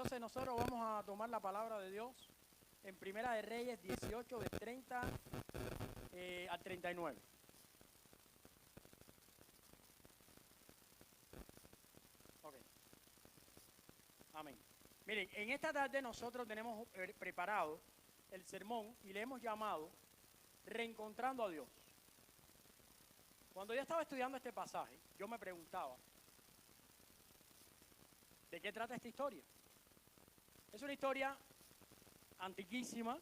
Entonces nosotros vamos a tomar la palabra de Dios en Primera de Reyes 18, de 30 al 39. Ok. Amén. Miren, en esta tarde nosotros tenemos preparado el sermón y le hemos llamado Reencontrando a Dios. Cuando yo estaba estudiando este pasaje, yo me preguntaba, ¿de qué trata esta historia? Es una historia antiquísima,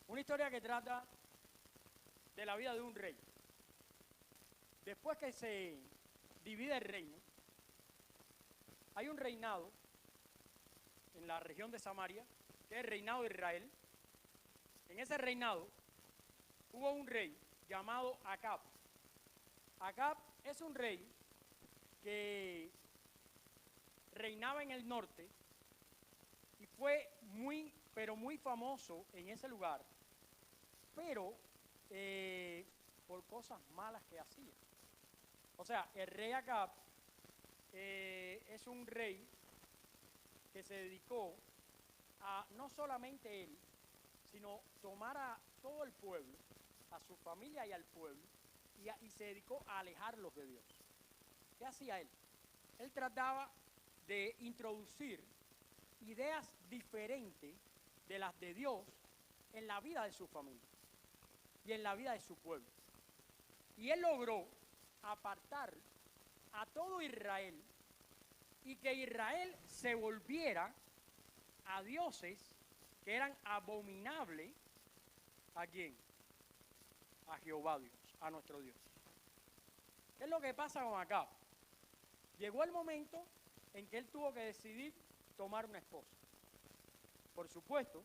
una historia que trata de la vida de un rey. Después que se divide el reino, hay un reinado en la región de Samaria, que es el reinado de Israel. En ese reinado hubo un rey llamado Acab. Acab es un rey que reinaba en el norte y fue muy, pero muy famoso en ese lugar, pero por cosas malas que hacía. O sea, el rey Acab es un rey que se dedicó a no solamente él, sino tomar a todo el pueblo, a su familia y al pueblo, y se dedicó a alejarlos de Dios. ¿Qué hacía él? Él trataba de introducir ideas diferentes de las de Dios en la vida de su familia y en la vida de su pueblo. Y él logró apartar a todo Israel y que Israel se volviera a dioses que eran abominables. ¿A quién? A Jehová Dios, a nuestro Dios. ¿Qué es lo que pasa con Acab? Llegó el momento en que él tuvo que decidir tomar una esposa. Por supuesto,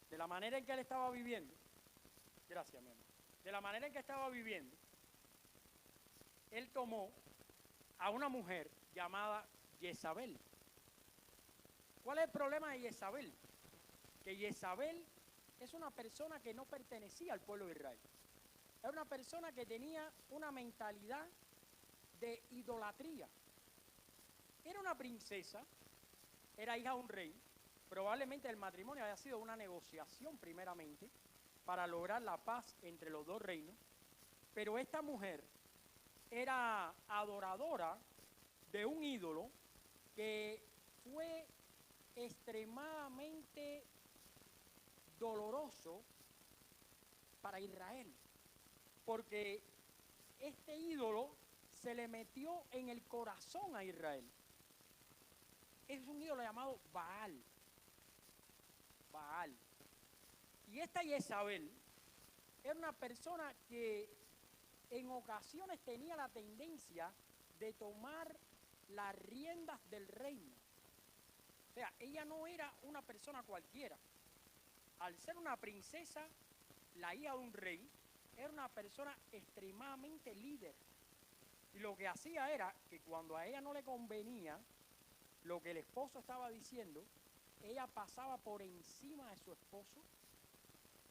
de la manera en que él estaba viviendo, gracias mi amor, de la manera en que estaba viviendo, él tomó a una mujer llamada Jezabel. ¿Cuál es el problema de Jezabel? Que Jezabel es una persona que no pertenecía al pueblo de Israel. Era una persona que tenía una mentalidad de idolatría. Era una princesa, era hija de un rey. Probablemente el matrimonio había sido una negociación primeramente para lograr la paz entre los dos reinos. Pero esta mujer era adoradora de un ídolo que fue extremadamente doloroso para Israel, porque este ídolo se le metió en el corazón a Israel. Es un ídolo llamado Baal. Baal. Y esta Jezabel era una persona que en ocasiones tenía la tendencia de tomar las riendas del reino. O sea, ella no era una persona cualquiera. Al ser una princesa, la hija de un rey, era una persona extremadamente líder. Y lo que hacía era que cuando a ella no le convenía lo que el esposo estaba diciendo, ella pasaba por encima de su esposo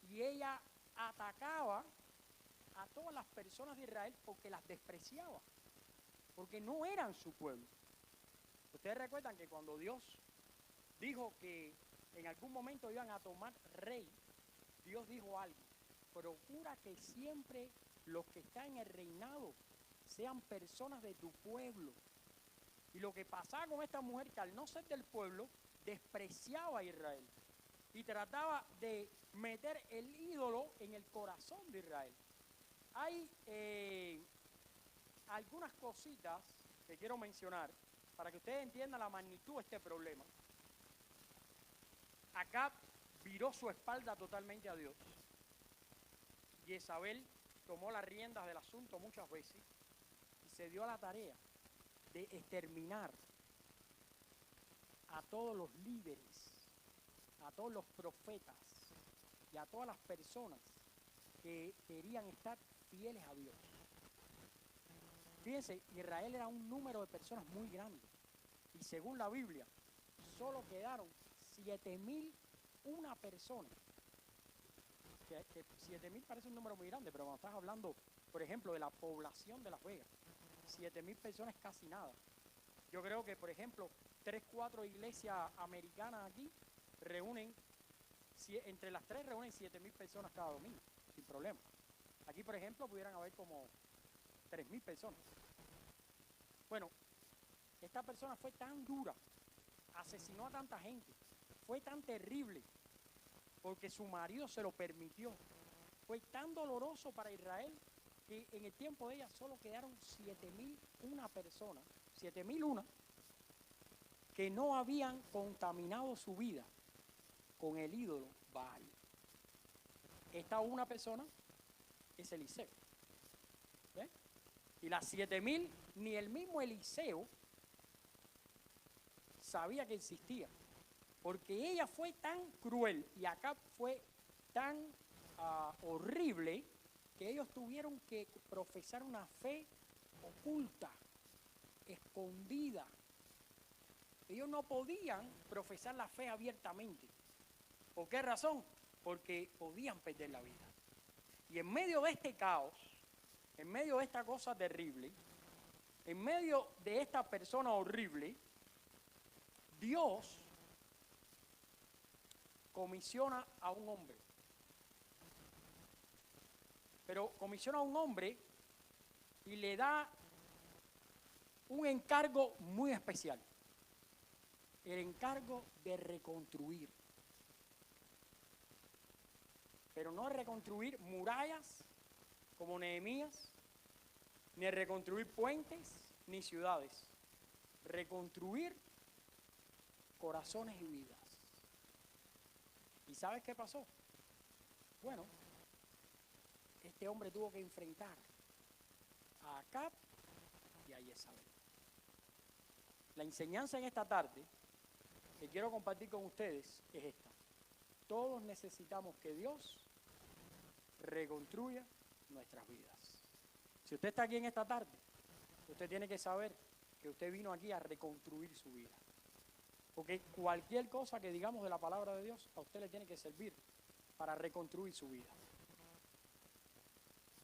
y ella atacaba a todas las personas de Israel porque las despreciaba, porque no eran su pueblo. Ustedes recuerdan que cuando Dios dijo que en algún momento iban a tomar rey, Dios dijo algo: procura que siempre los que están en el reinado sean personas de tu pueblo. Y lo que pasaba con esta mujer, que al no ser del pueblo, despreciaba a Israel y trataba de meter el ídolo en el corazón de Israel. Hay algunas cositas que quiero mencionar para que ustedes entiendan la magnitud de este problema. Acab viró su espalda totalmente a Dios. Jezabel tomó las riendas del asunto muchas veces y se dio a la tarea de exterminar a todos los líderes, a todos los profetas y a todas las personas que querían estar fieles a Dios. Fíjense, Israel era un número de personas muy grande y según la Biblia solo quedaron 7.001 personas. Que 7.000 parece un número muy grande, pero cuando estás hablando, por ejemplo, de la población de Las Vegas, 7.000 personas es casi nada. Yo creo que, por ejemplo, 3, 4 iglesias americanas aquí reúnen, entre las 3 reúnen 7.000 personas cada domingo, sin problema. Aquí, por ejemplo, pudieran haber como 3.000 personas. Bueno, esta persona fue tan dura, asesinó a tanta gente, fue tan terrible, porque su marido se lo permitió. Fue tan doloroso para Israel que en el tiempo de ella solo quedaron 7.001 personas, 7.001, que no habían contaminado su vida con el ídolo Baal. Esta una persona es Eliseo. ¿Ve? Y las 7.000, ni el mismo Eliseo sabía que existía, porque ella fue tan cruel y Acab fue tan horrible que ellos tuvieron que profesar una fe oculta, escondida. Ellos no podían profesar la fe abiertamente. ¿Por qué razón? Porque podían perder la vida. Y en medio de este caos, en medio de esta cosa terrible, en medio de esta persona horrible, Dios comisiona a un hombre. Pero comisiona a un hombre y le da un encargo muy especial. El encargo de reconstruir. Pero no reconstruir murallas como Nehemías, ni reconstruir puentes, ni ciudades. Reconstruir corazones y vidas. ¿Y sabes qué pasó? Bueno, este hombre tuvo que enfrentar a Acab y a Jezabel. La enseñanza en esta tarde que quiero compartir con ustedes es esta. Todos necesitamos que Dios reconstruya nuestras vidas. Si usted está aquí en esta tarde, usted tiene que saber que usted vino aquí a reconstruir su vida. Porque cualquier cosa que digamos de la palabra de Dios, a usted le tiene que servir para reconstruir su vida.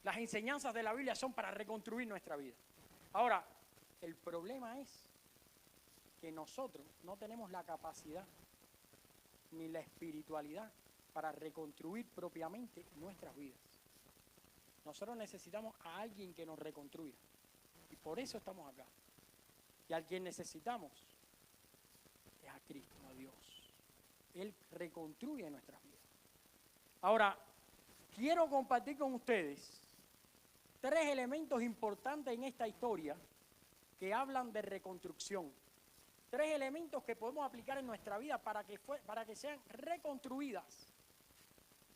Las enseñanzas de la Biblia son para reconstruir nuestra vida. Ahora, el problema es que nosotros no tenemos la capacidad ni la espiritualidad para reconstruir propiamente nuestras vidas. Nosotros necesitamos a alguien que nos reconstruya. Y por eso estamos acá. Y al quien necesitamos es a Cristo, a Dios. Él reconstruye nuestras vidas. Ahora, quiero compartir con ustedes 3 elementos importantes en esta historia que hablan de reconstrucción. 3 elementos que podemos aplicar en nuestra vida para que sean reconstruidas,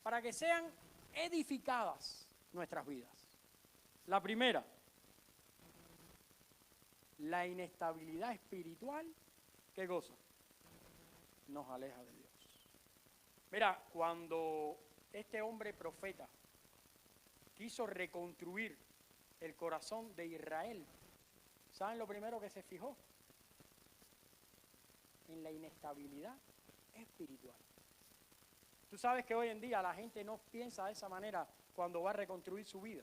para que sean edificadas nuestras vidas. La primera, la inestabilidad espiritual, ¿qué cosa? Nos aleja de Dios. Mira, cuando este hombre profeta quiso reconstruir el corazón de Israel, ¿saben lo primero que se fijó? En la inestabilidad espiritual. Tú sabes que hoy en día la gente no piensa de esa manera cuando va a reconstruir su vida.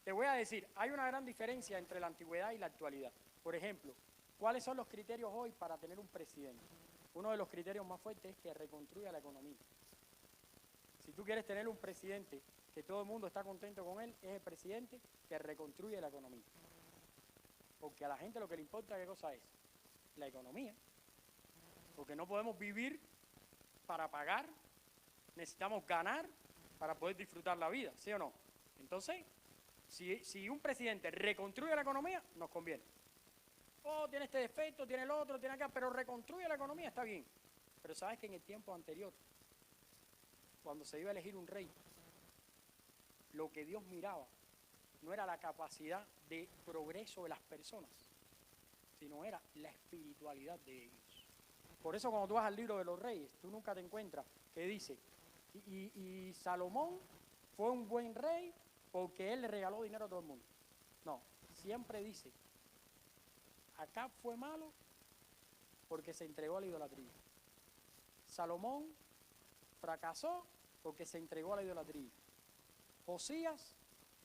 Te voy a decir, hay una gran diferencia entre la antigüedad y la actualidad. Por ejemplo, ¿cuáles son los criterios hoy para tener un presidente? Uno de los criterios más fuertes es que reconstruya la economía. Si tú quieres tener un presidente que todo el mundo está contento con él, es el presidente que reconstruye la economía. Porque a la gente lo que le importa, ¿qué cosa es? La economía. Porque no podemos vivir para pagar, necesitamos ganar para poder disfrutar la vida, ¿sí o no? Entonces, si un presidente reconstruye la economía, nos conviene. Oh, tiene este defecto, tiene el otro, tiene acá, pero reconstruye la economía, está bien. Pero sabes que en el tiempo anterior, cuando se iba a elegir un rey, lo que Dios miraba no era la capacidad de progreso de las personas, sino era la espiritualidad de ellos. Por eso cuando tú vas al libro de los reyes, tú nunca te encuentras que dice, y Salomón fue un buen rey porque él le regaló dinero a todo el mundo. No, siempre dice, Acab fue malo porque se entregó a la idolatría. Salomón fracasó porque se entregó a la idolatría. Josías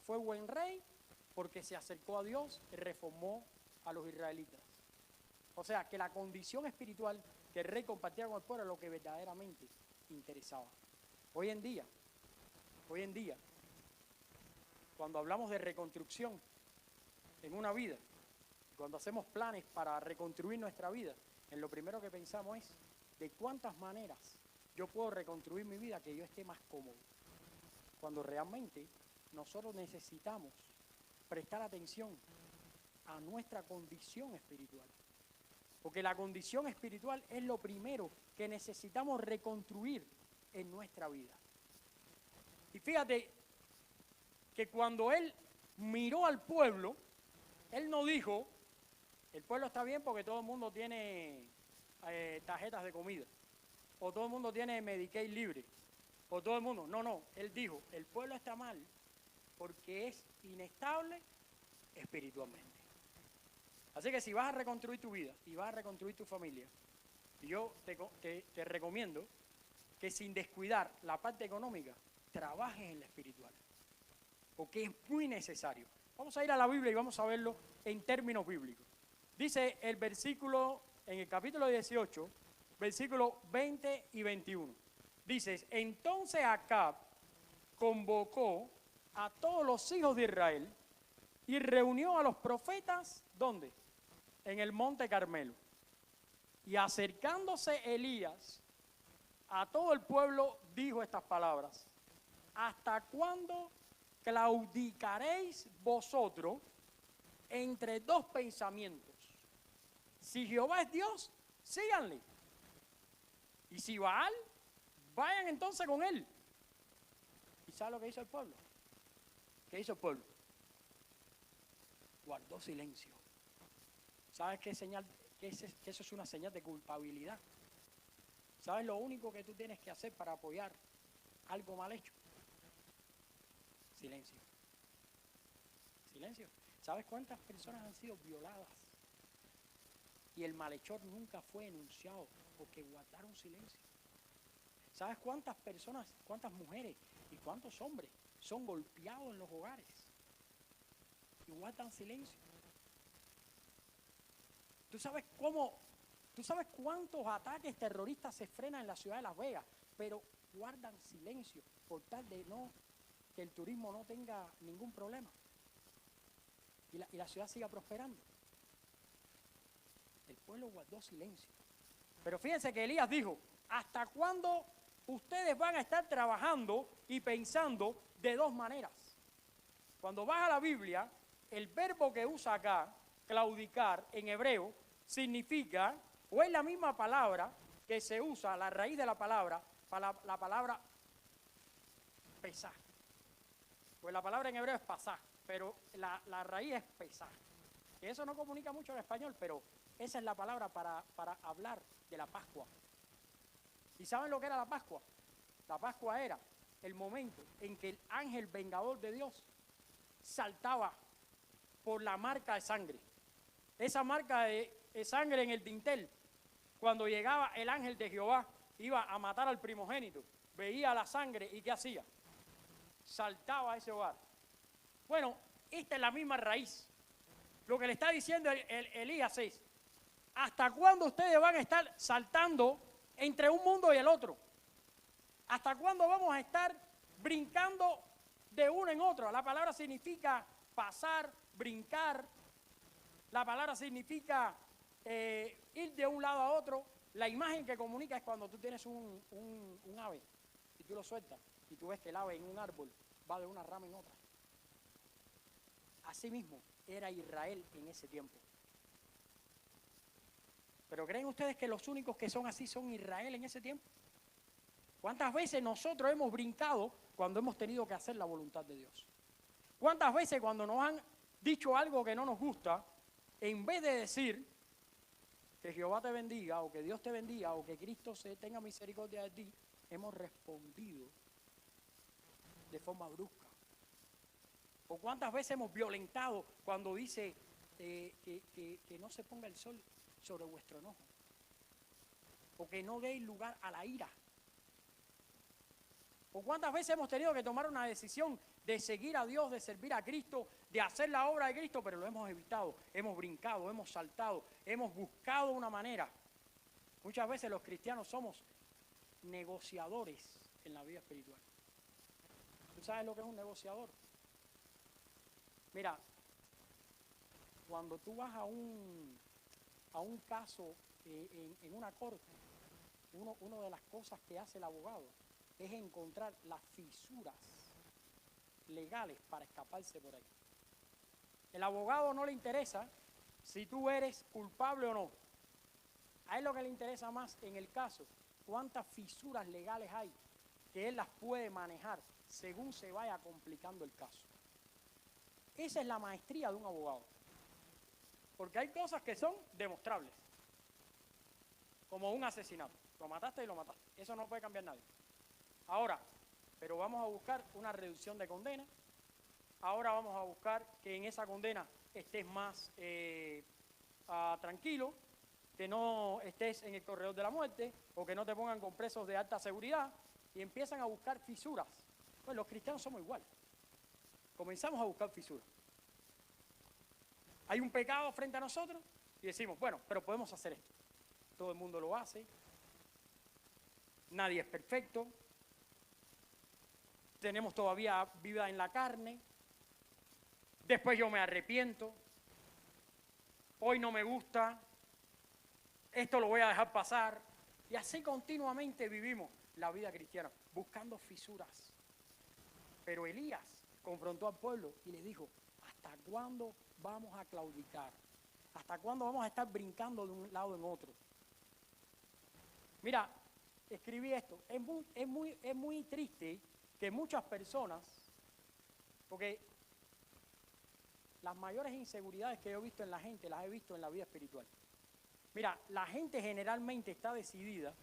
fue buen rey porque se acercó a Dios y reformó a los israelitas. O sea, que la condición espiritual que el rey compartía con el pueblo es lo que verdaderamente interesaba. Hoy en día, cuando hablamos de reconstrucción en una vida, cuando hacemos planes para reconstruir nuestra vida, en lo primero que pensamos es de cuántas maneras yo puedo reconstruir mi vida que yo esté más cómodo. Cuando realmente nosotros necesitamos prestar atención a nuestra condición espiritual. Porque la condición espiritual es lo primero que necesitamos reconstruir en nuestra vida. Y fíjate que cuando él miró al pueblo, él no dijo, el pueblo está bien porque todo el mundo tiene tarjetas de comida, o todo el mundo tiene Medicaid libre, o todo el mundo, no, él dijo, el pueblo está mal porque es inestable espiritualmente. Así que si vas a reconstruir tu vida y vas a reconstruir tu familia, yo te recomiendo que sin descuidar la parte económica, trabajes en la espiritual, porque es muy necesario. Vamos a ir a la Biblia y vamos a verlo en términos bíblicos. Dice el versículo, en el capítulo 18, versículos 20 y 21. Dice, entonces Acab convocó a todos los hijos de Israel y reunió a los profetas, ¿dónde? En el monte Carmelo. Y acercándose Elías a todo el pueblo, dijo estas palabras: ¿hasta cuándo claudicaréis vosotros entre dos pensamientos? Si Jehová es Dios, síganle. Y si Baal, vayan entonces con él. ¿Y sabe lo que hizo el pueblo? ¿Qué hizo el pueblo? Guardó silencio. ¿Sabes qué señal? Que eso es una señal de culpabilidad. ¿Sabes lo único que tú tienes que hacer para apoyar algo mal hecho? Silencio. Silencio. ¿Sabes cuántas personas han sido violadas? Y el malhechor nunca fue denunciado porque guardaron silencio. ¿Sabes cuántas personas, cuántas mujeres y cuántos hombres son golpeados en los hogares y guardan silencio? ¿Tú sabes cuántos ataques terroristas se frenan en la ciudad de Las Vegas, pero guardan silencio por tal de que el turismo no tenga ningún problema y la ciudad siga prosperando? El pueblo guardó silencio. Pero fíjense que Elías dijo, ¿hasta cuándo ustedes van a estar trabajando y pensando de dos maneras? Cuando vas a la Biblia, el verbo que usa acá, claudicar, en hebreo, significa, o es la misma palabra que se usa, la raíz de la palabra, para la palabra pesar. Pues la palabra en hebreo es pasar, pero la raíz es pesar. Y eso no comunica mucho en español, pero esa es la palabra para hablar de la Pascua. ¿Y saben lo que era la Pascua? La Pascua era el momento en que el ángel vengador de Dios saltaba por la marca de sangre. Esa marca de sangre en el dintel, cuando llegaba el ángel de Jehová, iba a matar al primogénito, veía la sangre y ¿qué hacía? Saltaba a ese hogar. Bueno, esta es la misma raíz. Lo que le está diciendo Elías es, ¿hasta cuándo ustedes van a estar saltando entre un mundo y el otro? ¿Hasta cuándo vamos a estar brincando de uno en otro? La palabra significa pasar, brincar. La palabra significa ir de un lado a otro. La imagen que comunica es cuando tú tienes un ave y tú lo sueltas y tú ves que el ave en un árbol va de una rama en otra. Así mismo era Israel en ese tiempo. ¿Pero creen ustedes que los únicos que son así son Israel en ese tiempo? ¿Cuántas veces nosotros hemos brincado cuando hemos tenido que hacer la voluntad de Dios? ¿Cuántas veces cuando nos han dicho algo que no nos gusta, en vez de decir que Jehová te bendiga o que Dios te bendiga o que Cristo tenga misericordia de ti, hemos respondido de forma brusca? ¿O cuántas veces hemos violentado cuando dice que no se ponga el sol sobre vuestro enojo? O que no deis lugar a la ira. ¿O cuántas veces hemos tenido que tomar una decisión de seguir a Dios, de servir a Cristo, de hacer la obra de Cristo, pero lo hemos evitado, hemos brincado, hemos saltado, hemos buscado una manera. Muchas veces los cristianos somos negociadores en la vida espiritual. ¿Tú sabes lo que es un negociador? Mira, cuando tú vas a un caso en una corte, una de las cosas que hace el abogado es encontrar las fisuras legales para escaparse por ahí. El abogado no le interesa si tú eres culpable o no. A él lo que le interesa más en el caso, cuántas fisuras legales hay que él las puede manejar según se vaya complicando el caso. Esa es la maestría de un abogado. Porque hay cosas que son demostrables, como un asesinato. Lo mataste y lo mataste. Eso no puede cambiar nadie. Ahora, pero vamos a buscar una reducción de condena. Ahora vamos a buscar que en esa condena estés más tranquilo, que no estés en el corredor de la muerte o que no te pongan con presos de alta seguridad y empiezan a buscar fisuras. Pues los cristianos somos igual. Comenzamos a buscar fisuras. Hay un pecado frente a nosotros y decimos, bueno, pero podemos hacer esto. Todo el mundo lo hace. Nadie es perfecto. Tenemos todavía vida en la carne. Después yo me arrepiento. Hoy no me gusta. Esto lo voy a dejar pasar. Y así continuamente vivimos la vida cristiana, buscando fisuras. Pero Elías confrontó al pueblo y le dijo, ¿hasta cuándo vamos a claudicar? ¿Hasta cuándo vamos a estar brincando de un lado en otro? Mira, escribí esto. Es muy triste que muchas personas, porque las mayores inseguridades que yo he visto en la gente, las he visto en la vida espiritual. Mira, la gente generalmente está decidida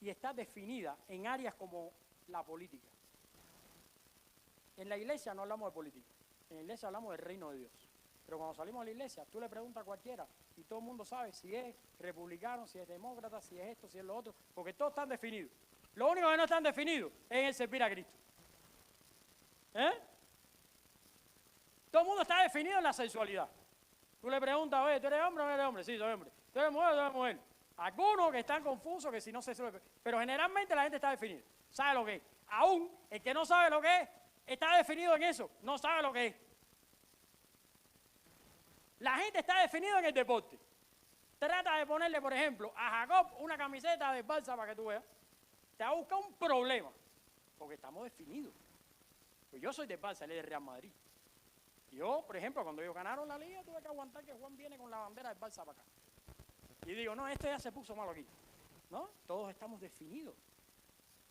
y está definida en áreas como la política. En la iglesia no hablamos de política, en la iglesia hablamos del reino de Dios. Pero cuando salimos de la iglesia, tú le preguntas a cualquiera y todo el mundo sabe si es republicano, si es demócrata, si es esto, si es lo otro, porque todos están definidos. Lo único que no están definidos es el servir a Cristo. Todo el mundo está definido en la sexualidad. Tú le preguntas, oye, ¿tú eres hombre o no eres hombre? Sí, soy hombre. ¿Tú eres mujer o no eres mujer? Algunos que están confusos, que si no se suele... Pero generalmente la gente está definida. ¿Sabe lo que es? Aún el que no sabe lo que es, está definido en eso. No sabe lo que es. La gente está definida en el deporte. Trata de ponerle, por ejemplo, a Jacob una camiseta de Barça para que tú veas. Te va a buscar un problema. Porque estamos definidos. Pues yo soy de Barça, él es de Real Madrid. Yo, por ejemplo, cuando ellos ganaron la liga, tuve que aguantar que Juan viene con la bandera del Barça para acá. Y digo, no, este ya se puso malo aquí. ¿No? Todos estamos definidos.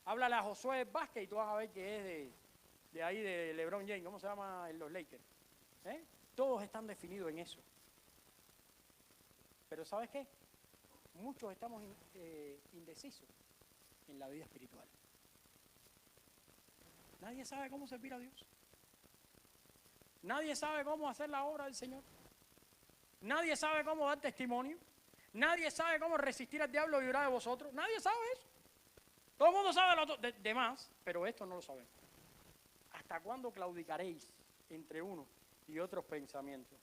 Háblale a Josué Vázquez y tú vas a ver que es de ahí de LeBron James. ¿Cómo se llama en los Lakers? Todos están definidos en eso. Pero ¿sabes qué? Muchos estamos indecisos en la vida espiritual. Nadie sabe cómo servir a Dios. Nadie sabe cómo hacer la obra del Señor. Nadie sabe cómo dar testimonio. Nadie sabe cómo resistir al diablo y librar de vosotros. Nadie sabe eso. Todo el mundo sabe lo de más, pero esto no lo sabemos. ¿Hasta cuándo claudicaréis entre unos y otros pensamientos?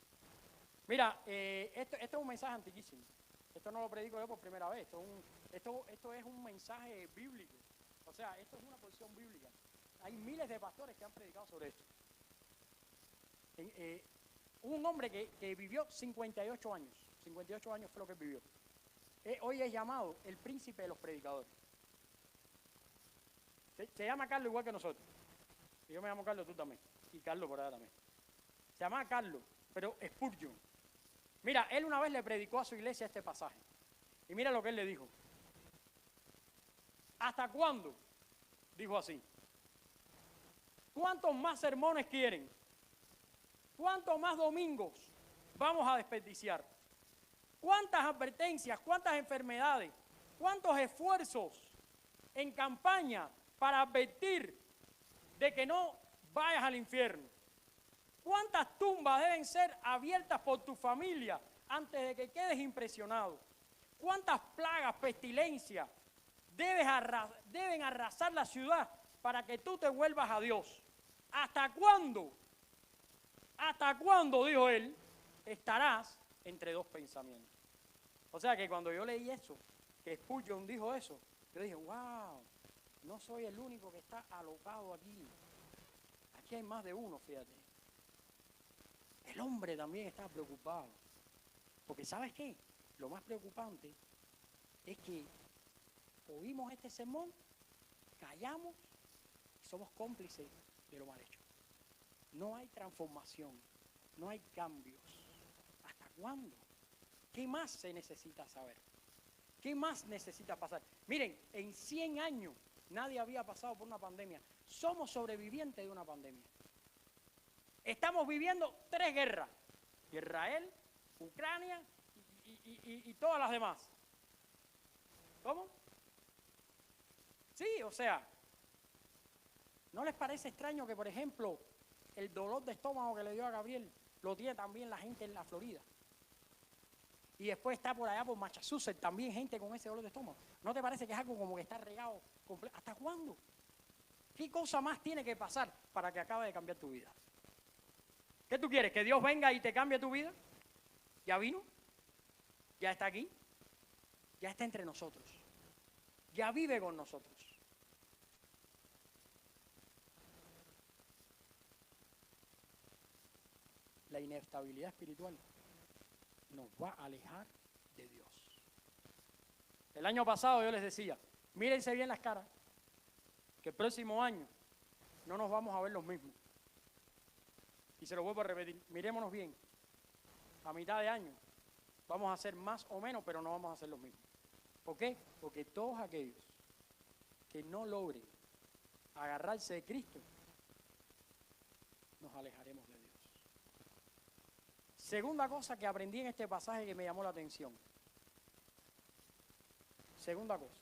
Mira, esto es un mensaje antiquísimo. Esto no lo predico yo por primera vez. Esto es un mensaje bíblico. O sea, esto es una porción bíblica. Hay miles de pastores que han predicado sobre esto. Un hombre que vivió 58 años. 58 años fue lo que vivió. Hoy es llamado el príncipe de los predicadores. Se llama Carlos igual que nosotros. Y yo me llamo Carlos, tú también. Y Carlos por allá también. Se llama Carlos, pero Spurgeon. Mira, él una vez le predicó a su iglesia este pasaje. Y mira lo que él le dijo. ¿Hasta cuándo? Dijo así. ¿Cuántos más sermones quieren? ¿Cuántos más domingos vamos a desperdiciar? ¿Cuántas advertencias, cuántas enfermedades, cuántos esfuerzos en campaña para advertir de que no vayas al infierno? ¿Cuántas tumbas deben ser abiertas por tu familia antes de que quedes impresionado? ¿Cuántas plagas, pestilencias deben arrasar la ciudad para que tú te vuelvas a Dios? ¿Hasta cuándo? ¿Hasta cuándo, dijo él, estarás entre dos pensamientos? O sea que cuando yo leí eso, que Spurgeon dijo eso, yo dije, wow, no soy el único que está alocado aquí. Aquí hay más de uno, fíjate. El hombre también está preocupado. Porque ¿sabes qué? Lo más preocupante es que oímos este sermón, callamos y somos cómplices de lo mal hecho. No hay transformación, no hay cambios. ¿Hasta cuándo? ¿Qué más se necesita saber? ¿Qué más necesita pasar? Miren, en 100 años nadie había pasado por una pandemia. Somos sobrevivientes de una pandemia. Estamos viviendo 3 guerras. Israel, Ucrania y todas las demás. ¿Cómo? Sí, o sea, ¿no les parece extraño que, por ejemplo, el dolor de estómago que le dio a Gabriel lo tiene también la gente en la Florida? Y después está por allá por Massachusetts también gente con ese dolor de estómago. ¿No te parece que es algo como que está regado completo? ¿Hasta cuándo? ¿Qué cosa más tiene que pasar para que acabe de cambiar tu vida? ¿Qué tú quieres? ¿Que Dios venga y te cambie tu vida? ¿Ya vino? ¿Ya está aquí? Ya está entre nosotros. Ya vive con nosotros. La inestabilidad espiritual nos va a alejar de Dios. El año pasado yo les decía, mírense bien las caras, que el próximo año no nos vamos a ver los mismos. Y se lo vuelvo a repetir, mirémonos bien. A mitad de año vamos a hacer más o menos, pero no vamos a hacer los mismos. ¿Por qué? Porque todos aquellos que no logren agarrarse de Cristo, nos alejaremos de Dios. Segunda cosa que aprendí en este pasaje que me llamó la atención. Segunda cosa.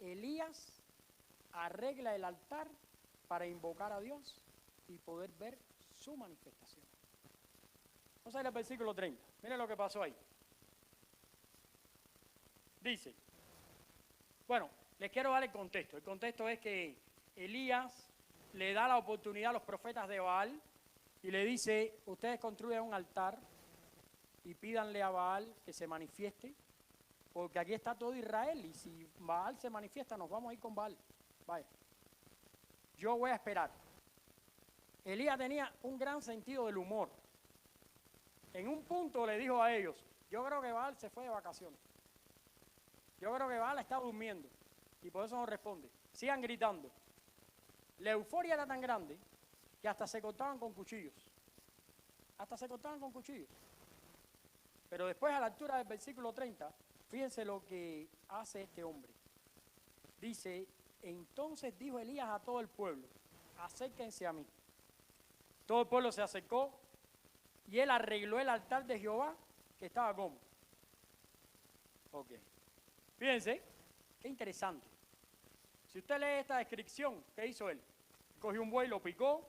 Elías arregla el altar para invocar a Dios y poder ver su manifestación. Vamos a ir al versículo 30. Miren lo que pasó ahí. Dice, bueno, les quiero dar el contexto. El contexto es que Elías le da la oportunidad a los profetas de Baal y le dice, ustedes construyan un altar y pídanle a Baal que se manifieste, porque aquí está todo Israel y si Baal se manifiesta nos vamos a ir con Baal. Vaya, yo voy a esperar. Elías tenía un gran sentido del humor. En un punto le dijo a ellos, yo creo que Baal se fue de vacaciones. Yo creo que Baal está durmiendo y por eso no responde. Sigan gritando. La euforia era tan grande que hasta se cortaban con cuchillos. Hasta se cortaban con cuchillos. Pero después, a la altura del versículo 30, fíjense lo que hace este hombre. Dice, entonces dijo Elías a todo el pueblo, acérquense a mí. Todo el pueblo se acercó y él arregló el altar de Jehová que estaba como. Ok. Fíjense, qué interesante. Si usted lee esta descripción, ¿qué hizo él? Cogió un buey, lo picó,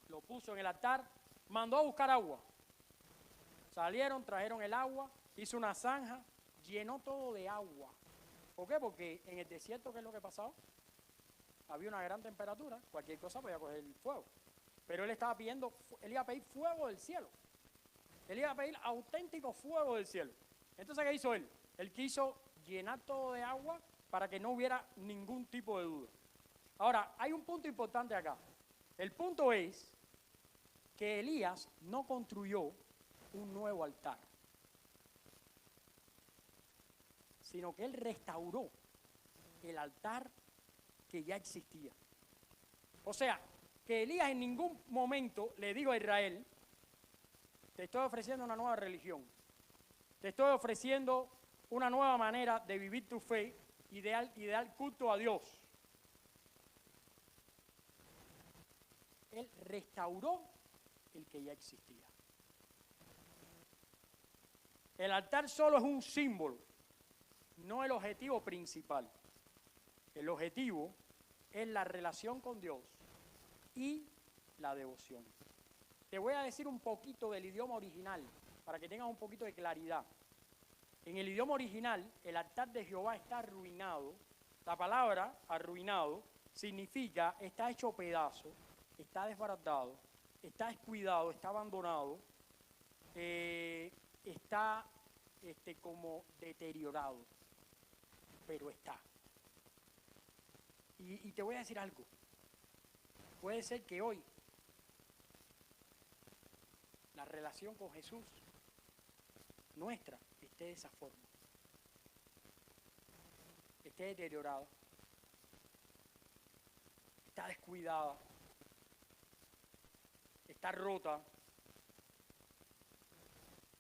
lo puso en el altar, mandó a buscar agua. Salieron, trajeron el agua, hizo una zanja, llenó todo de agua. ¿Por qué? Porque en el desierto, ¿qué es lo que pasaba? Había una gran temperatura, cualquier cosa podía coger el fuego. Pero él estaba pidiendo, él iba a pedir fuego del cielo. Él iba a pedir auténtico fuego del cielo. Entonces, ¿qué hizo él? Él quiso llenar todo de agua para que no hubiera ningún tipo de duda. Ahora, hay un punto importante acá. El punto es que Elías no construyó un nuevo altar, sino que él restauró el altar que ya existía. O sea, que Elías en ningún momento le dijo a Israel, te estoy ofreciendo una nueva religión, te estoy ofreciendo una nueva manera de vivir tu fe y de dar culto a Dios. Él restauró el que ya existía. El altar solo es un símbolo, no el objetivo principal. El objetivo es la relación con Dios y la devoción. Te voy a decir un poquito del idioma original para que tengas un poquito de claridad. En el idioma original, el altar de Jehová está arruinado. La palabra arruinado significa está hecho pedazo, está desbaratado, está descuidado, está abandonado, está como deteriorado, pero está. Y te voy a decir algo. Puede ser que hoy la relación con Jesús nuestra esté de esa forma, esté deteriorada, está descuidada, está rota,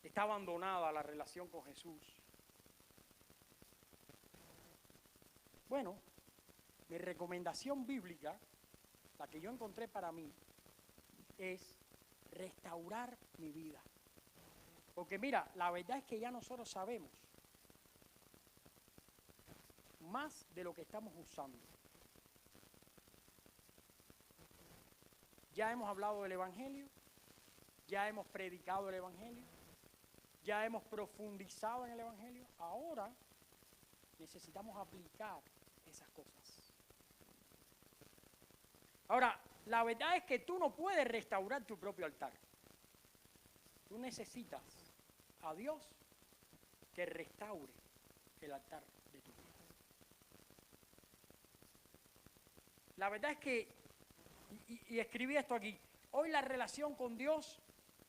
está abandonada la relación con Jesús. Bueno, mi recomendación bíblica, la que yo encontré para mí, es restaurar mi vida. Porque mira, la verdad es que ya nosotros sabemos más de lo que estamos usando. Ya hemos hablado del Evangelio, ya hemos predicado el Evangelio, ya hemos profundizado en el Evangelio. Ahora necesitamos aplicar esas cosas. Ahora, la verdad es que tú no puedes restaurar tu propio altar. Tú necesitas a Dios que restaure el altar de tu vida. La verdad es que, y escribí esto aquí, hoy la relación con Dios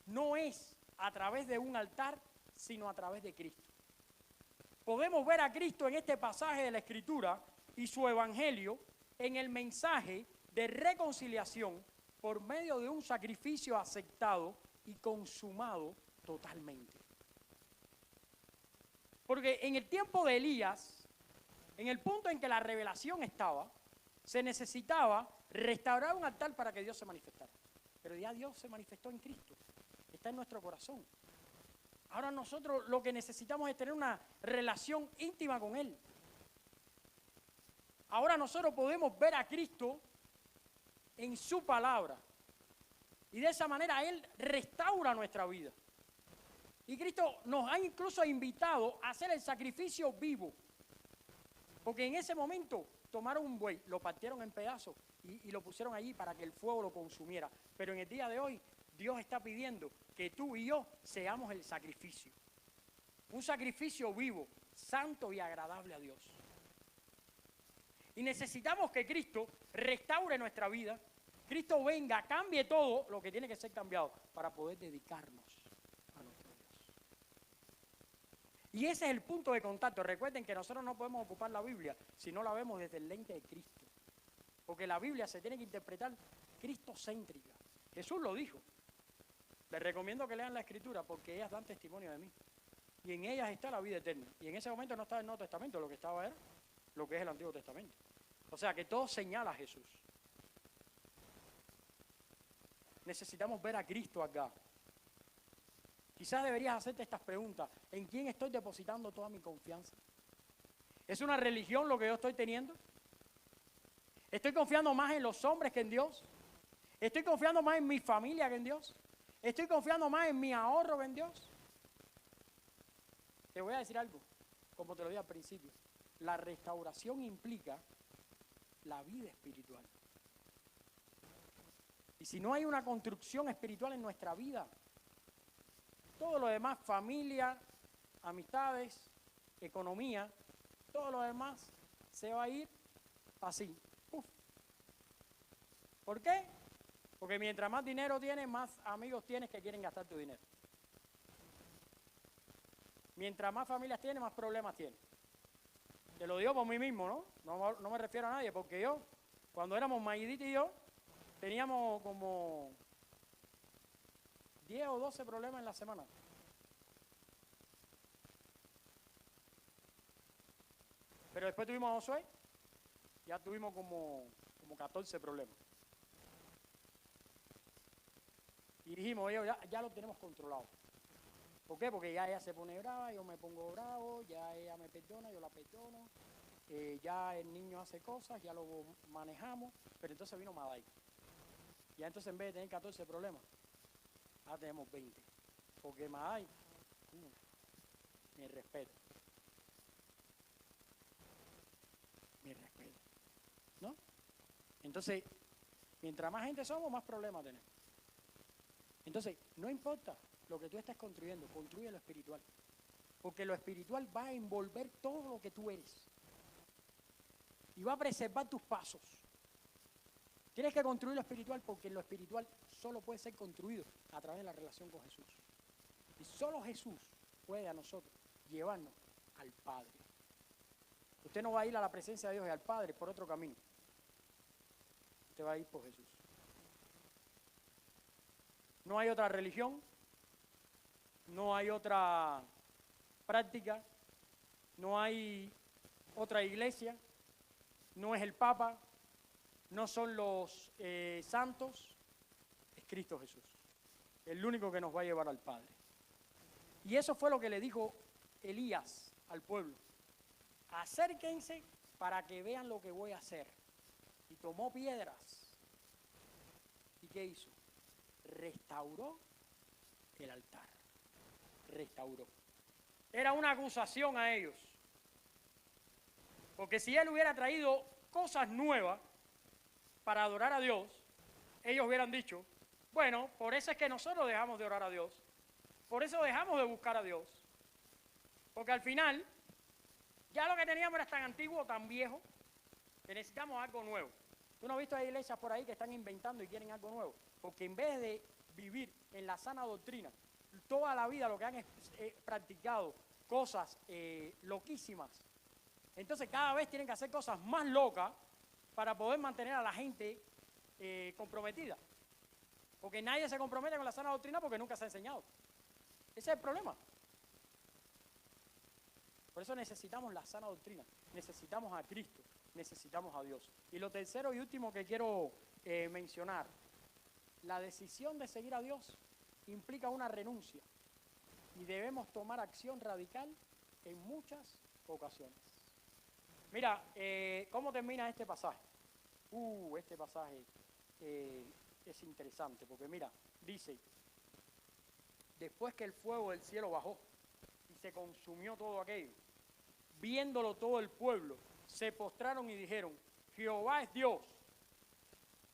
no es a través de un altar, sino a través de Cristo. Podemos ver a Cristo en este pasaje de la Escritura y su Evangelio en el mensaje de reconciliación por medio de un sacrificio aceptado y consumado totalmente. Porque en el tiempo de Elías, en el punto en que la revelación estaba, se necesitaba restaurar un altar para que Dios se manifestara. Pero ya Dios se manifestó en Cristo, está en nuestro corazón. Ahora nosotros lo que necesitamos es tener una relación íntima con Él. Ahora nosotros podemos ver a Cristo en su palabra. Y de esa manera Él restaura nuestra vida. Y Cristo nos ha incluso invitado a hacer el sacrificio vivo. Porque en ese momento tomaron un buey, lo partieron en pedazos y lo pusieron allí para que el fuego lo consumiera. Pero en el día de hoy Dios está pidiendo que tú y yo seamos el sacrificio. Un sacrificio vivo, santo y agradable a Dios. Y necesitamos que Cristo restaure nuestra vida. Cristo venga, cambie todo lo que tiene que ser cambiado para poder dedicarnos a nuestro Dios. Y ese es el punto de contacto. Recuerden que nosotros no podemos ocupar la Biblia si no la vemos desde el lente de Cristo. Porque la Biblia se tiene que interpretar cristocéntrica. Jesús lo dijo. Les recomiendo que lean la Escritura porque ellas dan testimonio de mí. Y en ellas está la vida eterna. Y en ese momento no estaba el Nuevo Testamento, lo que estaba era lo que es el Antiguo Testamento. O sea que todo señala a Jesús. Necesitamos ver a Cristo acá. Quizás deberías hacerte estas preguntas. ¿En quién estoy depositando toda mi confianza? ¿Es una religión lo que yo estoy teniendo? ¿Estoy confiando más en los hombres que en Dios? ¿Estoy confiando más en mi familia que en Dios? ¿Estoy confiando más en mi ahorro que en Dios? Te voy a decir algo, como te lo dije al principio. La restauración implica la vida espiritual. Y si no hay una construcción espiritual en nuestra vida, todo lo demás, familia, amistades, economía, todo lo demás se va a ir así. Uf. ¿Por qué? Porque mientras más dinero tienes, más amigos tienes que quieren gastar tu dinero. Mientras más familias tienes, más problemas tienes. Te lo digo por mí mismo, ¿no? No me refiero a nadie, porque yo, cuando éramos Mayidita y yo, teníamos como 10 o 12 problemas en la semana. Pero después tuvimos a Josué, ya tuvimos como 14 problemas. Y dijimos, oye, ya lo tenemos controlado. ¿Por qué? Porque ya ella se pone brava, yo me pongo bravo, ya ella me perdona, yo la perdono, ya el niño hace cosas, ya lo manejamos, pero entonces vino Maday. Ya entonces en vez de tener 14 problemas, ahora tenemos 20. Porque Maday, mi respeto. Mi respeto. ¿No? Entonces, mientras más gente somos, más problemas tenemos. Entonces, no importa lo que tú estés construyendo, construye lo espiritual. Porque lo espiritual va a envolver todo lo que tú eres. Y va a preservar tus pasos. Tienes que construir lo espiritual porque lo espiritual solo puede ser construido a través de la relación con Jesús. Y solo Jesús puede a nosotros llevarnos al Padre. Usted no va a ir a la presencia de Dios y al Padre por otro camino. Usted va a ir por Jesús. No hay otra religión, no hay otra práctica, no hay otra iglesia, no es el Papa, no son los santos, es Cristo Jesús, el único que nos va a llevar al Padre. Y eso fue lo que le dijo Elías al pueblo. Acérquense para que vean lo que voy a hacer. Y tomó piedras. ¿Y qué hizo? Restauró el altar. Restauró. Era una acusación a ellos. Porque si él hubiera traído cosas nuevas para adorar a Dios, ellos hubieran dicho, bueno, por eso es que nosotros dejamos de orar a Dios. Por eso dejamos de buscar a Dios. Porque al final, ya lo que teníamos era tan antiguo, tan viejo, que necesitamos algo nuevo. ¿Tú no has visto a iglesias por ahí que están inventando y quieren algo nuevo? Porque en vez de vivir en la sana doctrina, toda la vida lo que han practicado, cosas loquísimas, entonces cada vez tienen que hacer cosas más locas para poder mantener a la gente comprometida. Porque nadie se compromete con la sana doctrina porque nunca se ha enseñado. Ese es el problema. Por eso necesitamos la sana doctrina, necesitamos a Cristo, necesitamos a Dios. Y lo tercero y último que quiero mencionar, la decisión de seguir a Dios implica una renuncia y debemos tomar acción radical en muchas ocasiones. Mira, ¿cómo termina este pasaje? Este pasaje es interesante porque mira, dice, después que el fuego del cielo bajó y se consumió todo aquello, viéndolo todo el pueblo, se postraron y dijeron, Jehová es Dios,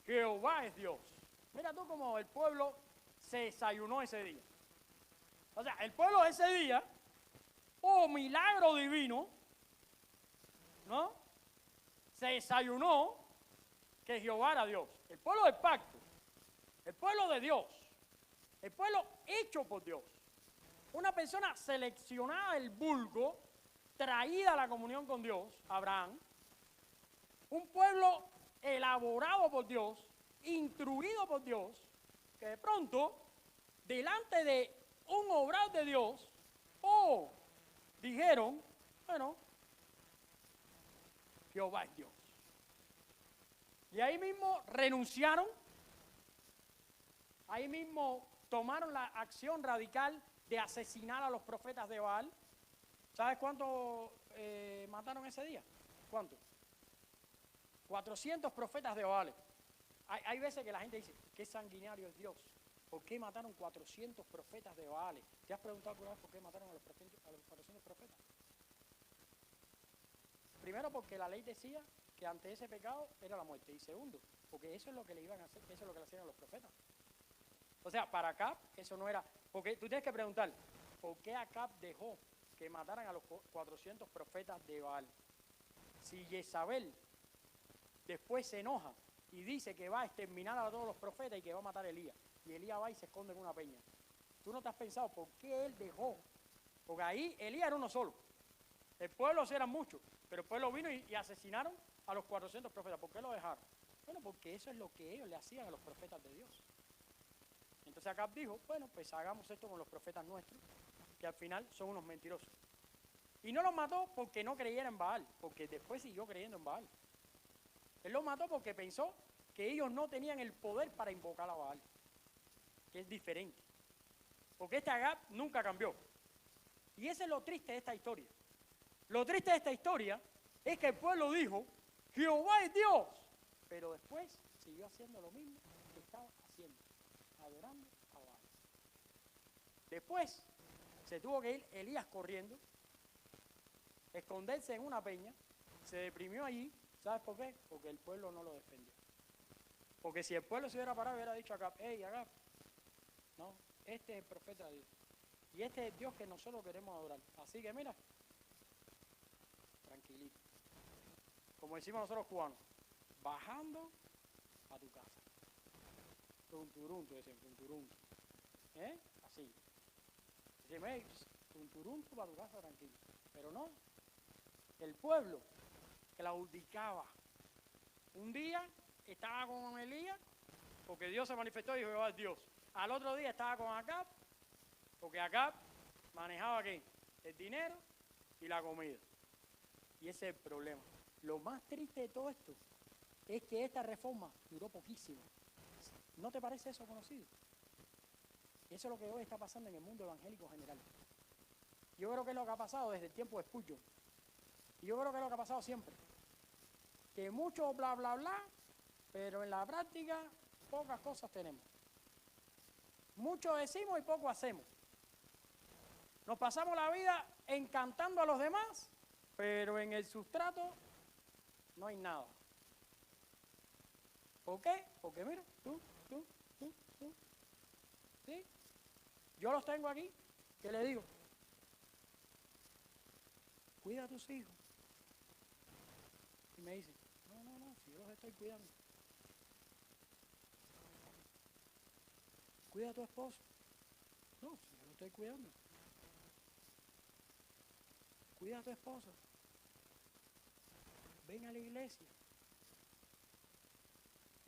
Jehová es Dios. Mira tú cómo el pueblo se desayunó ese día. O sea, el pueblo ese día, milagro divino, ¿no? Se desayunó que Jehová era Dios. El pueblo del pacto, el pueblo de Dios, el pueblo hecho por Dios. Una persona seleccionada del vulgo, traída a la comunión con Dios, Abraham, un pueblo elaborado por Dios, instruido por Dios, que de pronto, delante de un obrar de Dios, dijeron, bueno, Jehová es Dios. Y ahí mismo renunciaron, ahí mismo tomaron la acción radical de asesinar a los profetas de Baal. ¿Sabes cuántos mataron ese día? ¿Cuántos? 400 profetas de Baal. Hay veces que la gente dice, qué sanguinario es Dios. ¿Por qué mataron 400 profetas de Baal? ¿Te has preguntado alguna vez por qué mataron a los 400 profetas? Primero, porque la ley decía que ante ese pecado era la muerte. Y segundo, porque eso es lo que le iban a hacer, eso es lo que le hacían a los profetas. O sea, para Acab, eso no era... Porque tú tienes que preguntar, ¿por qué Acab dejó que mataran a los 400 profetas de Baal? Si Jezabel después se enoja y dice que va a exterminar a todos los profetas y que va a matar a Elías, y Elías va y se esconde en una peña, ¿tú no te has pensado por qué él dejó? Porque ahí Elías era uno solo, el pueblo eran muchos, pero el pueblo vino y asesinaron a los 400 profetas. ¿Por qué lo dejaron? Bueno, porque eso es lo que ellos le hacían a los profetas de Dios. Entonces Acab dijo, bueno, pues hagamos esto con los profetas nuestros, que al final son unos mentirosos. Y no los mató porque no creyera en Baal, porque después siguió creyendo en Baal. Él los mató porque pensó que ellos no tenían el poder para invocar a Baal, que es diferente. Porque este Acab nunca cambió. Y ese es lo triste de esta historia. Lo triste de esta historia es que el pueblo dijo, Jehová es Dios, pero después siguió haciendo lo mismo que estaba haciendo, adorando a Baal. Después se tuvo que ir Elías corriendo, esconderse en una peña, se deprimió allí. ¿Sabes por qué? Porque el pueblo no lo defendió. Porque si el pueblo se hubiera parado y hubiera dicho a Acab, hey Acab, No, este es el profeta de Dios. Y este es el Dios que nosotros queremos adorar. Así que mira, tranquilito. Como decimos nosotros cubanos, bajando a tu casa. Tunturuntu, decimos, tunturuntu. Así. Decimos, hey, tunturuntu para tu casa, tranquilo. Pero no, el pueblo claudicaba. Un día estaba con Elías, porque Dios se manifestó y dijo, Jehová es Dios. Al otro día estaba con Acab, porque Acab manejaba ¿qué? El dinero y la comida. Y ese es el problema. Lo más triste de todo esto es que esta reforma duró poquísimo. ¿No te parece eso conocido? Eso es lo que hoy está pasando en el mundo evangélico general. Yo creo que es lo que ha pasado desde el tiempo de Spurgeon. Y yo creo que es lo que ha pasado siempre. Que mucho bla, bla, bla, pero en la práctica pocas cosas tenemos. Mucho decimos y poco hacemos. Nos pasamos la vida encantando a los demás, pero en el sustrato no hay nada. ¿Por qué? Porque mira, tú. ¿Sí? Yo los tengo aquí, ¿qué les digo? Cuida a tus hijos. Y me dicen, no, si yo los estoy cuidando. Cuida a tu esposo. No, si yo lo estoy cuidando. Cuida a tu esposa. Ven a la iglesia.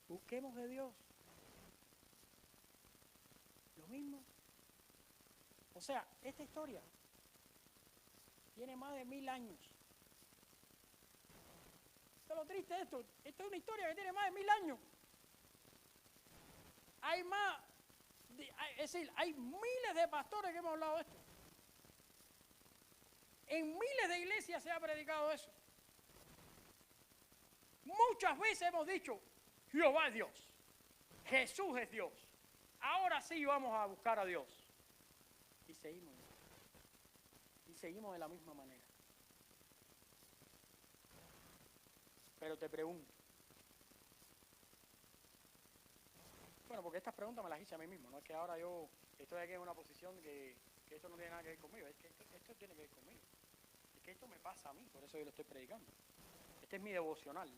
Busquemos de Dios. Lo mismo. O sea, esta historia tiene más de 1000 años. Esto es lo triste de esto. Esto es una historia que tiene más de 1000 años. Hay más, es decir, hay miles de pastores que hemos hablado de esto. En miles de iglesias se ha predicado eso. Muchas veces hemos dicho, Jehová es Dios, Jesús es Dios. Ahora sí vamos a buscar a Dios. Y seguimos. Y seguimos de la misma manera. Pero te pregunto. Bueno, porque estas preguntas me las hice a mí mismo. No es que ahora yo estoy aquí en una posición que esto no tiene nada que ver conmigo. Es que esto tiene que ver conmigo. Es que esto me pasa a mí, por eso yo lo estoy predicando. Este es mi devocional.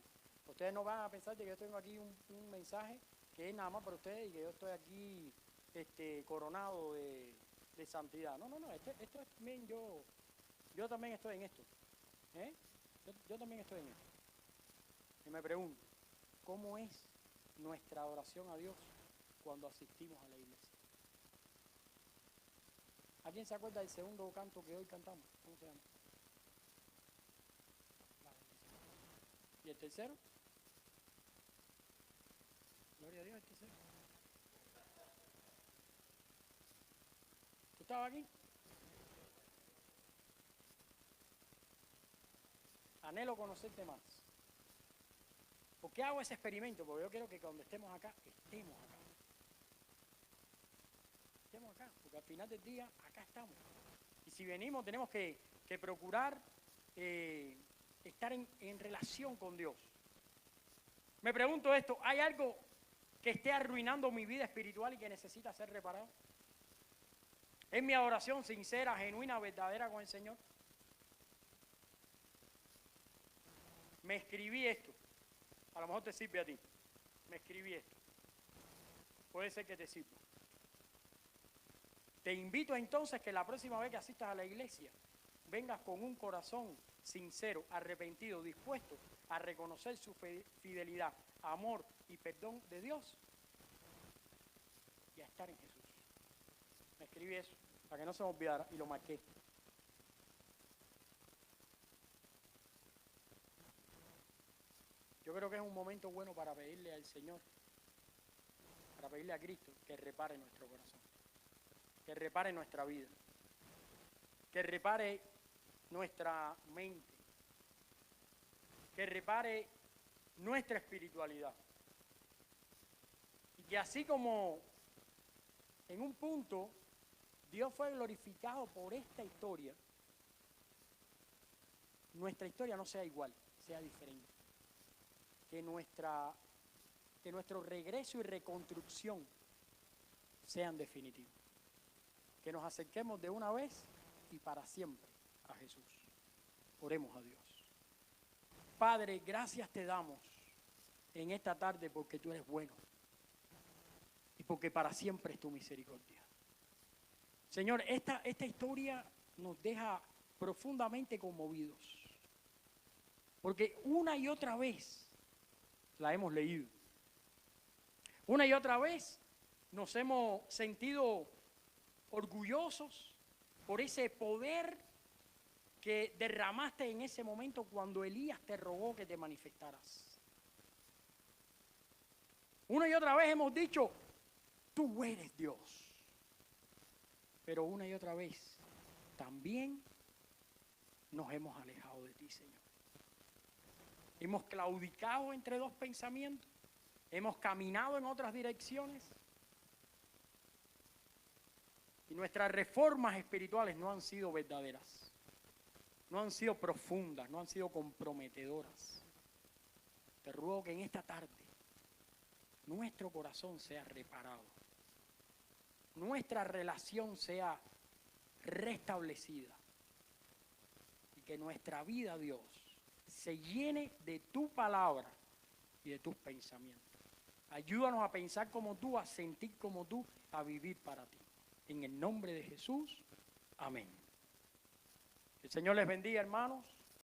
Ustedes no van a pensar que yo tengo aquí un mensaje que es nada más para ustedes y que yo estoy aquí coronado de santidad. No, esto es también yo también estoy en esto. Yo también estoy en esto. Y me pregunto, ¿cómo es nuestra adoración a Dios cuando asistimos a la iglesia? ¿Alguien se acuerda del segundo canto que hoy cantamos? ¿Cómo se llama? ¿Y el tercero? Gloria a Dios, el tercero. ¿Tú estabas aquí? Anhelo conocerte más. ¿Por qué hago ese experimento? Porque yo quiero que cuando estemos acá, estemos acá. Estemos acá, porque al final del día, acá estamos. Y si venimos, tenemos que procurar estar en relación con Dios. Me pregunto esto, ¿hay algo que esté arruinando mi vida espiritual y que necesita ser reparado? ¿Es mi adoración sincera, genuina, verdadera con el Señor? Me escribí esto. A lo mejor te sirve a ti. Me escribí esto. Puede ser que te sirva. Te invito entonces que la próxima vez que asistas a la iglesia, vengas con un corazón sincero, arrepentido, dispuesto a reconocer su fidelidad, amor y perdón de Dios y a estar en Jesús. Me escribí eso para que no se me olvidara y lo marqué. Yo creo que es un momento bueno para pedirle al Señor, para pedirle a Cristo que repare nuestro corazón, que repare nuestra vida, que repare nuestra mente, que repare nuestra espiritualidad. Y que así como en un punto Dios fue glorificado por esta historia, nuestra historia no sea igual, sea diferente. Que nuestro regreso y reconstrucción sean definitivos. Que nos acerquemos de una vez y para siempre a Jesús. Oremos a Dios. Padre, gracias te damos en esta tarde porque tú eres bueno y porque para siempre es tu misericordia. Señor, esta historia nos deja profundamente conmovidos, porque una y otra vez la hemos leído. Una y otra vez nos hemos sentido orgullosos por ese poder que derramaste en ese momento cuando Elías te rogó que te manifestaras. Una y otra vez hemos dicho, tú eres Dios. Pero una y otra vez también nos hemos alejado de ti, Señor. Hemos claudicado entre dos pensamientos, hemos caminado en otras direcciones y nuestras reformas espirituales no han sido verdaderas, no han sido profundas, no han sido comprometedoras. Te ruego que en esta tarde nuestro corazón sea reparado, nuestra relación sea restablecida y que nuestra vida, Dios, se llene de tu palabra y de tus pensamientos. Ayúdanos a pensar como tú, a sentir como tú, a vivir para ti. En el nombre de Jesús, amén. El Señor les bendiga, hermanos.